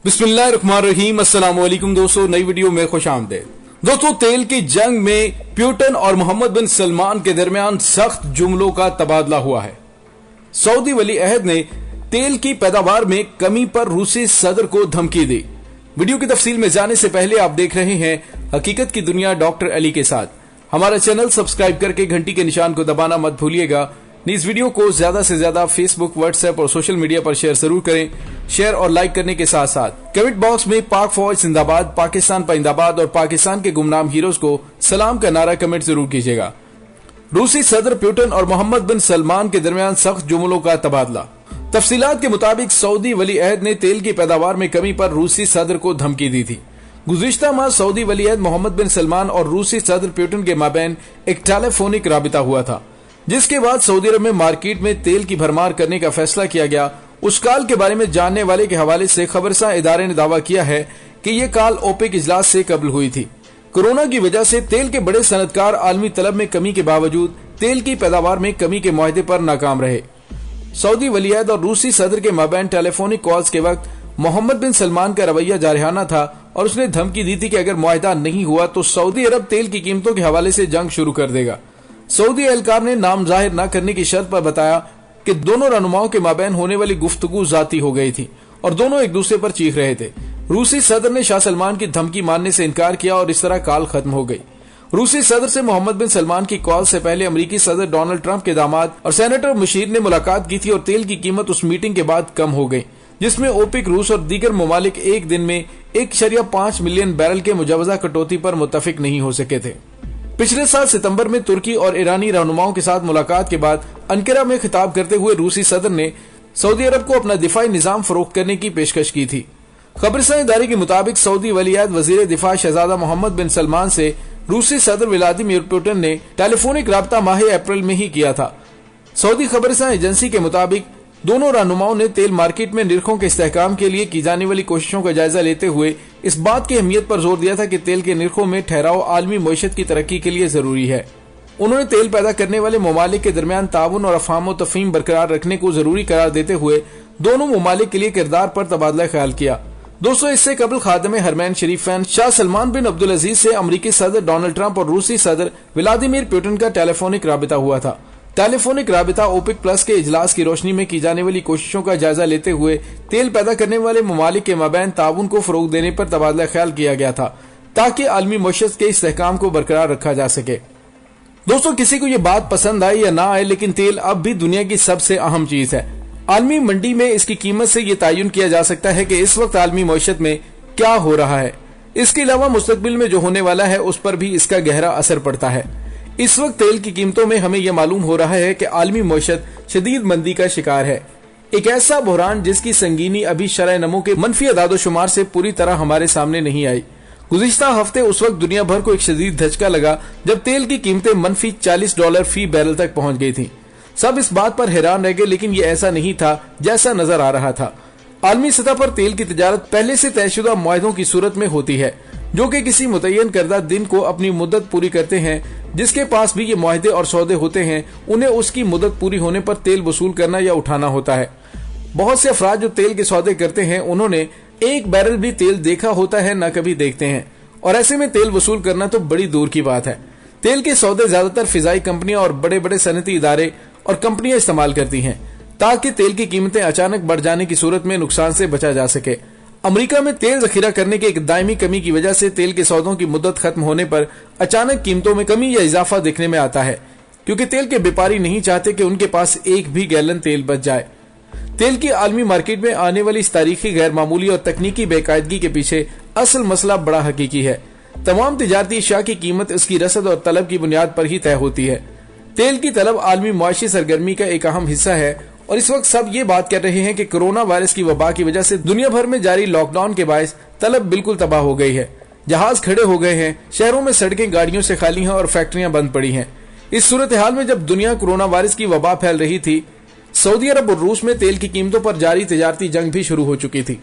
बिस्मिल्लाहिर्रहमानिर्रहीम। अस्सलाम वालेकुम दोस्तों, नई वीडियो में खुश आमदीद। दोस्तों, तेल की जंग में पुतिन और मोहम्मद बिन सलमान के दरमियान सख्त जुमलों का तबादला हुआ है। सऊदी वली अहद ने तेल की पैदावार में कमी पर रूसी सदर को धमकी दी। वीडियो की तफसील में जाने से पहले आप देख रहे हैं हकीकत की दुनिया डॉक्टर अली के साथ। हमारा चैनल सब्सक्राइब करके घंटी के निशान को दबाना मत भूलिएगा। इस वीडियो को ज्यादा से ज्यादा फेसबुक, व्हाट्सएप और सोशल मीडिया पर शेयर जरूर करें। शेयर और लाइक करने के साथ साथ कमेंट बॉक्स में पाक फौज जिंदाबाद, पाकिस्तान पाइंदाबाद और पाकिस्तान के गुमनाम हीरोज को सलाम का नारा कमेंट जरूर कीजिएगा। रूसी सदर पुतिन और मोहम्मद बिन सलमान के दरमियान सख्त जुमलों का तबादला। तफसीलात के मुताबिक सऊदी वली अहद ने तेल की पैदावार में कमी पर रूसी सदर को धमकी दी थी। गुज़िश्ता माह सऊदी वली अहद मोहम्मद बिन सलमान और रूसी सदर पुतिन के माबैन एक टेलीफोनिक राबिता हुआ था, जिसके बाद सऊदी अरब में मार्केट में तेल की भरमार करने का फैसला किया गया। उस काल के बारे में जानने वाले के हवाले से खबरसां इदारे ने दावा किया है कि यह काल ओपेक इजलास से कबल हुई थी। कोरोना की वजह से तेल के बड़े सनतकार आलमी तलब में कमी के बावजूद तेल की पैदावार में कमी के मुआहदे पर नाकाम रहे। सऊदी वली अहद और रूसी सदर के माबैन टेलीफोनिक कॉल्स के वक्त मोहम्मद बिन सलमान का रवैया जारहाना था और उसने धमकी दी थी कि अगर मुआहदा नहीं हुआ तो सऊदी अरब तेल की कीमतों के हवाले से जंग शुरू कर देगा। सऊदी एहलकार ने नाम जाहिर न करने की शर्त पर बताया कि दोनों रहनुमाओं के माबैन होने वाली गुफ्तगू जाती हो गई थी और दोनों एक दूसरे पर चीख रहे थे। रूसी सदर ने शाह सलमान की धमकी मानने से इनकार किया और इस तरह काल खत्म हो गई। रूसी सदर से मोहम्मद बिन सलमान की कॉल से पहले अमेरिकी सदर डोनाल्ड ट्रंप के दामाद और सेनेटर मुशीर ने मुलाकात की थी और तेल की कीमत उस मीटिंग के बाद कम हो गई, जिसमें ओपेक, रूस और दीगर ममालिक एक दिन में 1.5 मिलियन बैरल के मुजवजा कटौती पर मुत्तफिक नहीं हो सके थे। पिछले साल सितंबर में तुर्की और ईरानी रहनुमाओं के साथ मुलाकात के बाद अंकारा में खिताब करते हुए रूसी सदर ने सऊदी अरब को अपना दिफाई निजाम फरोख्त करने की पेशकश की थी। खबरसां इदारे के मुताबिक सऊदी वली अहद वजीर दिफा शहजादा मोहम्मद बिन सलमान से रूसी सदर व्लादिमीर पुतिन ने टेलीफोनिक राब्ता माह अप्रैल में ही किया था। सऊदी खबरसां एजेंसी के मुताबिक दोनों रहनुमाओं ने तेल मार्केट में निरखों के इस्तेहकाम के लिए की जाने वाली कोशिशों का जायजा लेते हुए इस बात की अहमियत पर जोर दिया था कि तेल के निरखों में ठहराव आलमी मईशत की तरक्की के लिए जरूरी है। उन्होंने तेल पैदा करने वाले ममालिक के दरमियान ताउन और अफहाम व तफहीम बरकरार रखने को जरूरी करार देते हुए दोनों ममालिक के लिए किरदार पर तबादला ख्याल किया। दोस्तों, इससे कबल खादिम हरमैन शरीफैन शाह सलमान बिन अब्दुल अजीज से अमरीकी सदर डोनाल्ड ट्रंप और रूसी सदर व्लादिमीर पुतिन का टेलीफोनिक राबिता हुआ था। टेलीफोनिक राबिता ओपेक प्लस के इजलास की रोशनी में की जाने वाली कोशिशों का जायजा लेते हुए तेल पैदा करने वाले ममालिक के माबैन ताउन को फरोग देने पर तबादला ख्याल किया गया था, ताकि आलमी मईशत के इस्तेहकाम को बरकरार रखा जा सके। दोस्तों, किसी को ये बात पसंद आए या ना आए, लेकिन तेल अब भी दुनिया की सबसे अहम चीज है। आलमी मंडी में इसकी कीमत से ये तयन किया जा सकता है कि इस वक्त आलमी मईशत में क्या हो रहा है। इसके अलावा मुस्तकबिल में जो होने वाला है उस पर भी इसका गहरा असर पड़ता है। इस वक्त तेल की कीमतों में हमें यह मालूम हो रहा है कि आलमी मईशत शदीद मंदी का शिकार है। एक ऐसा बहरान जिसकी संगीनी अभी शरह नमो के मनफी अदादोशुमार से पूरी तरह हमारे सामने नहीं आई। गुज़िश्ता हफ्ते उस वक्त दुनिया भर को एक शदीद धचका लगा जब तेल की कीमतें मनफी $40 फी बैरल तक पहुंच गई थी। सब इस बात पर हैरान रह गए, लेकिन ये ऐसा नहीं था जैसा नजर आ रहा था। आलमी सतह पर तेल की तिजारत पहले से तयशुदा मुआहदों की सूरत में होती है, जो कि किसी मुतय्यन करदा दिन को अपनी मुद्दत पूरी करते हैं। जिसके पास भी ये मुआहदे और सौदे होते हैं, उन्हें उसकी मुद्दत पूरी होने पर तेल वसूल करना या उठाना होता है। बहुत से अफराद जो तेल के सौदे करते हैं, उन्होंने एक बैरल भी तेल देखा होता है न कभी देखते हैं, और ऐसे में तेल वसूल करना तो बड़ी दूर की बात है। तेल के सौदे ज्यादातर फिजाई कंपनियां और बड़े बड़े सनती इदारे और कंपनियां इस्तेमाल करती हैं, ताकि तेल की कीमतें अचानक बढ़ जाने की सूरत में नुकसान से बचा जा सके। अमेरिका में तेल जखीरा करने की एक दायमी कमी की वजह से तेल के सौदों की मुद्दत खत्म होने पर अचानक कीमतों में कमी या इजाफा देखने में आता है, क्योंकि तेल के व्यापारी नहीं चाहते कि उनके पास एक भी गैलन तेल बच जाए। तेल की आलमी मार्केट में आने वाली इस तारीखी गैर मामूली और तकनीकी बेकायदगी के पीछे असल मसला बड़ा हकीकी है। तमाम तिजारती अशिया की कीमत इसकी रसद और तलब की बुनियाद पर ही तय होती है। तेल की तलब आलमी मुआशी सरगर्मी का एक अहम हिस्सा है, और इस वक्त सब ये बात कर रहे हैं कि कोरोना वायरस की वबा की वजह से दुनिया भर में जारी लॉकडाउन के बायस तलब बिल्कुल तबाह हो गई है। जहाज खड़े हो गए हैं, शहरों में सड़कें गाड़ियों से खाली हैं और फैक्ट्रियां बंद पड़ी हैं। इस सूरत हाल में जब दुनिया कोरोना वायरस की वबा फैल रही थी, सऊदी अरब और रूस में तेल की कीमतों पर जारी तिजारती जंग भी शुरू हो चुकी थी।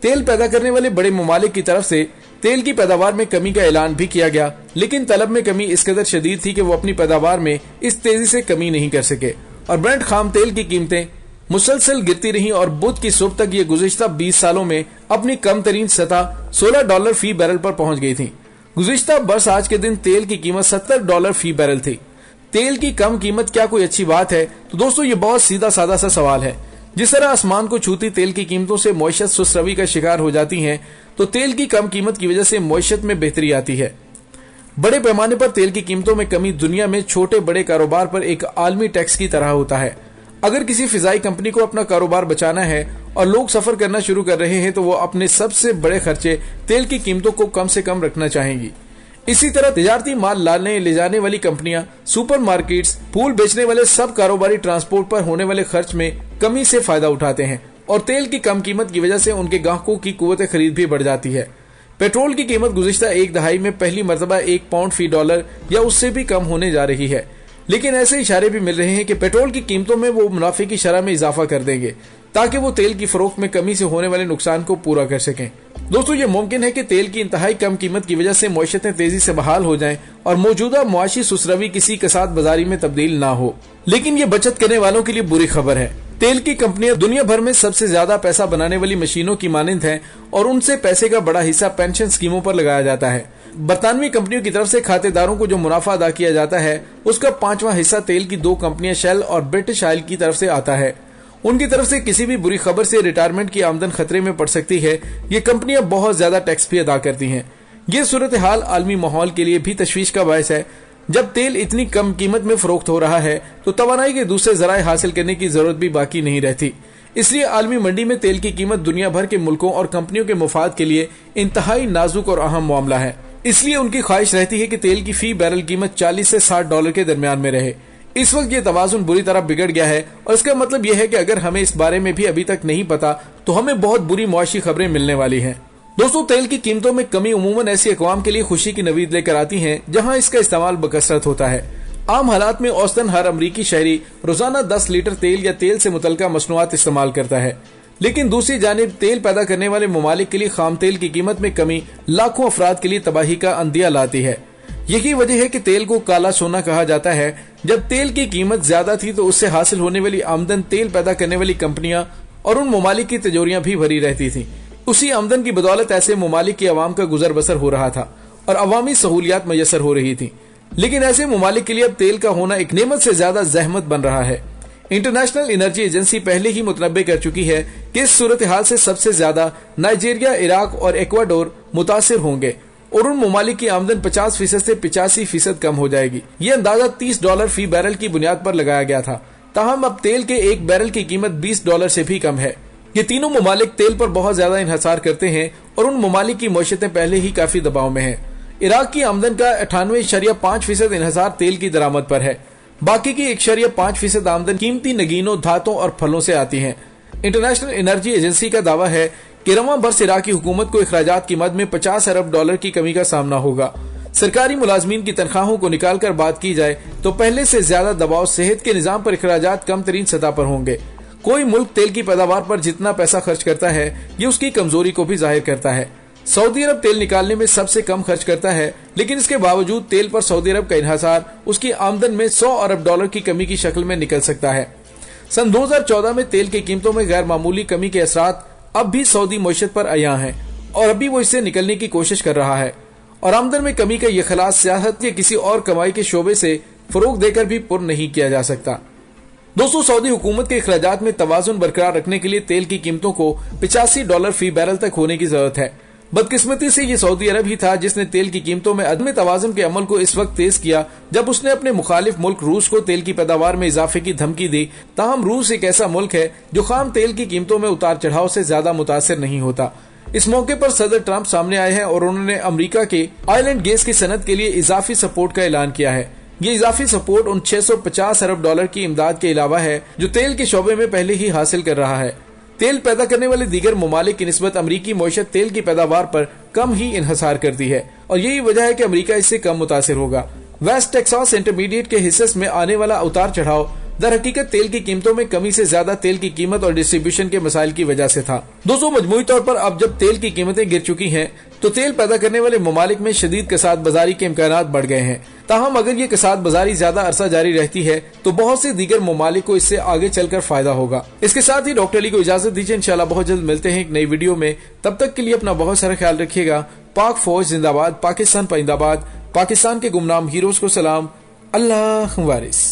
तेल पैदा करने वाले बड़े ममालिक की तरफ से तेल की पैदावार में कमी का ऐलान भी किया गया, लेकिन तलब में कमी इस कदर शदीद थी कि वो अपनी पैदावार में इस तेजी से कमी नहीं कर सके और ब्रेंट खाम तेल की कीमतें मुसलसल गिरती रही और बुध की सुबह तक ये गुज़िश्ता 20 सालों में अपनी कम तरीन सतह $16 फी बैरल पर पहुंच गई थी। गुज़िश्ता बस आज के दिन तेल की कीमत $70 फी बैरल थी। तेल की कम कीमत क्या कोई अच्छी बात है? तो दोस्तों ये बहुत सीधा साधा सा सवाल है। जिस तरह आसमान को छूती तेल की कीमतों से मईशत सुस्त रवी का शिकार हो जाती है, तो तेल की कम कीमत की वजह से मईशत में बेहतरी आती है। बड़े पैमाने पर तेल की कीमतों में कमी दुनिया में छोटे बड़े कारोबार पर एक आलमी टैक्स की तरह होता है। अगर किसी फिजाई कंपनी को अपना कारोबार बचाना है और लोग सफर करना शुरू कर रहे हैं, तो वो अपने सबसे बड़े खर्चे तेल की कीमतों को कम से कम रखना चाहेंगी। इसी तरह तिजारती माल लाने ले जाने वाली कंपनियां, सुपरमार्केट्स, फूल बेचने वाले सब कारोबारी ट्रांसपोर्ट पर होने वाले खर्च में कमी से फायदा उठाते हैं और तेल की कम कीमत की वजह से उनके ग्राहकों की कुव्वत खरीद भी बढ़ जाती है। पेट्रोल की कीमत गुज़िश्ता एक दहाई में पहली मर्तबा £1 फी डॉलर या उससे भी कम होने जा रही है, लेकिन ऐसे इशारे भी मिल रहे हैं कि पेट्रोल की कीमतों में वो मुनाफे की शरह में इजाफा कर देंगे ताकि वो तेल की फरोख्त में कमी से होने वाले नुकसान को पूरा कर सकें। दोस्तों ये मुमकिन है कि तेल की इंतहाई कम कीमत की वजह से मईशतें तेजी से बहाल हो जाएं और मौजूदा मुआशी सुसरवी किसी कसाद बाजारी में तब्दील ना हो, लेकिन ये बचत करने वालों के लिए बुरी खबर है। तेल की कंपनियां दुनिया भर में सबसे ज्यादा पैसा बनाने वाली मशीनों की मानंद हैं और उनसे पैसे का बड़ा हिस्सा पेंशन स्कीमों पर लगाया जाता है। बरतानवी कंपनियों की तरफ से खातेदारों को जो मुनाफा अदा किया जाता है, उसका 5वां हिस्सा तेल की 2 कंपनियां शेल और ब्रिटिश ऑयल की तरफ से आता है। उनकी तरफ से किसी भी बुरी खबर से रिटायरमेंट की आमदन खतरे में पड़ सकती है। ये कंपनियां बहुत ज्यादा टैक्स भी अदा करती हैं। ये सूरत हाल आलमी माहौल के लिए भी तशवीश का बायस है। जब तेल इतनी कम कीमत में फरोख्त हो रहा है, तो तवानाई के दूसरे जराए हासिल करने की जरूरत भी बाकी नहीं रहती। इसलिए आलमी मंडी में तेल की कीमत दुनिया भर के मुल्कों और कंपनियों के मुफाद के लिए इंतहाई नाजुक और अहम मामला है। इसलिए उनकी ख्वाहिश रहती है कि तेल की फी बैरल कीमत $40 से $60 के दरमियान में रहे। इस वक्त ये तवाजुन बुरी तरह बिगड़ गया है और इसका मतलब यह है कि अगर हमें इस बारे में भी अभी तक नहीं पता, तो हमें बहुत बुरी मुआशी खबरें मिलने वाली हैं। दोस्तों तेल की कीमतों में कमी उमूमन ऐसी अक़वाम के लिए खुशी की नवीद लेकर आती है जहां इसका इस्तेमाल बकसरत होता है। आम हालात में औसतन हर अमरीकी शहरी रोजाना 10 लीटर तेल या तेल से मुतल्लिका मसनूआत इस्तेमाल करता है, लेकिन दूसरी जानिब तेल पैदा करने वाले ममालिक के लिए खाम तेल की कीमत में कमी लाखों अफराद के लिए तबाही का अंदिया लाती है। यही वजह है कि तेल को काला सोना कहा जाता है। जब तेल की कीमत ज्यादा थी तो उससे हासिल होने वाली आमदन तेल पैदा करने वाली कंपनियां और उन ममालिक की तिजोरियां भी भरी रहती थी। उसी आमदन की बदौलत ऐसे ममालिक की आवाम का गुजर बसर हो रहा था और अवामी सहूलियात मयसर हो रही थी। लेकिन ऐसे ममालिक के लिए अब तेल का होना एक नेमत से ज्यादा जहमत बन रहा है। इंटरनेशनल एनर्जी एजेंसी पहले ही मुतनब्बे कर चुकी है कि इस सूरत हाल से सबसे ज्यादा नाइजीरिया, इराक और इक्वाडोर मुतासिर होंगे और उन ममालिक की आमदन 50% से 85% कम हो जाएगी। ये अंदाजा $30 फी बैरल की बुनियाद पर लगाया गया था। ताहम अब तेल के एक बैरल की कीमत $20 से भी कम है। ये तीनों ममालिक तेल पर बहुत ज्यादा इन्हसार करते हैं और उन ममालिक की मईशतें पहले ही काफी दबाव में हैं। इराक की आमदन का 98.5% इन्हसार तेल की दरामद पर है। बाकी की 1.5% आमदन कीमती नगीनों, धातों और फलों से आती है। इंटरनेशनल एनर्जी एजेंसी का दावा है कि रवां बरस इराकी हुकूमत को अखराजात की मद में $50 अरब की कमी का सामना होगा। सरकारी मुलाजमीन की तनख्वाहों को निकाल कर बात की जाए तो पहले से ज्यादा दबाव सेहत के निजाम पर अखराजात कम तरीन सतह पर होंगे। कोई मुल्क तेल की पैदावार पर जितना पैसा खर्च करता है, ये उसकी कमजोरी को भी जाहिर करता है। सऊदी अरब तेल निकालने में सबसे कम खर्च करता है, लेकिन इसके बावजूद तेल पर सऊदी अरब का इन्हसार उसकी आमदन में $100 अरब की कमी की शक्ल में निकल सकता है। सन 2014 में तेल की कीमतों में गैर मामूली कमी के असरात अब भी सऊदी मईशत पर अयां हैं और अभी वो इससे निकलने की कोशिश कर रहा है और आमदन में कमी का यह खलास सियासत या किसी और कमाई के शोबे से फरोग देकर भी पुर नहीं किया जा सकता। दोस्तों सऊदी हुकूमत के अखराजात में तवाजुन बरकरार रखने के लिए तेल की कीमतों को $85 फी बैरल तक होने की जरूरत है। बदकिस्मती से ये सऊदी अरब ही था जिसने तेल की कीमतों में अदम तवाजुन के अमल को इस वक्त तेज किया जब उसने अपने मुखालिफ मुल्क रूस को तेल की पैदावार में इजाफे की धमकी दी। ताहम रूस एक ऐसा मुल्क है जो खाम तेल की कीमतों में उतार चढ़ाव से ज्यादा मुतासिर नहीं होता। इस मौके पर सदर ट्रंप सामने आए हैं और उन्होंने अमेरिका के ऑयल एंड गैस की सनत के लिए इजाफी सपोर्ट का ऐलान किया है। ये इजाफी सपोर्ट उन $650 अरब की इमदाद के अलावा है जो तेल के शोबे में पहले ही हासिल कर रहा है। तेल पैदा करने वाले दीगर ममालिक की निस्बत अमरीकी मईशत तेल की पैदावार पर कम ही इन्हसार करती है और यही वजह है कि अमरीका इससे कम मुतासिर होगा। वेस्ट टेक्सास इंटरमीडिएट के हिस्से में आने वाला उतार चढ़ाव दर हकीकत तेल की कीमतों में कमी से ज्यादा तेल की कीमत और डिस्ट्रीब्यूशन के मसाइल की वजह से था। दोस्तों मजमूई तौर पर अब जब तेल की कीमतें गिर चुकी हैं तो तेल पैदा करने वाले ममालिक में शदीद कसाद बाजारी के इम्कानात बढ़ गए हैं। ताहम अगर ये कसाद बाजारी ज्यादा अरसा जारी रहती है तो बहुत से दीगर ममालिक को इससे आगे चलकर फायदा होगा। इसके साथ ही डॉक्टर अली को इजाजत दीजिए, इंशाल्लाह बहुत जल्द मिलते हैं एक नई वीडियो में। तब तक के लिए अपना बहुत सारा ख्याल रखिएगा। पाक फौज जिंदाबाद, पाकिस्तान पाइंदाबाद, पाकिस्तान के गुमनाम हीरोज को सलाम। अल्लाह वारिस।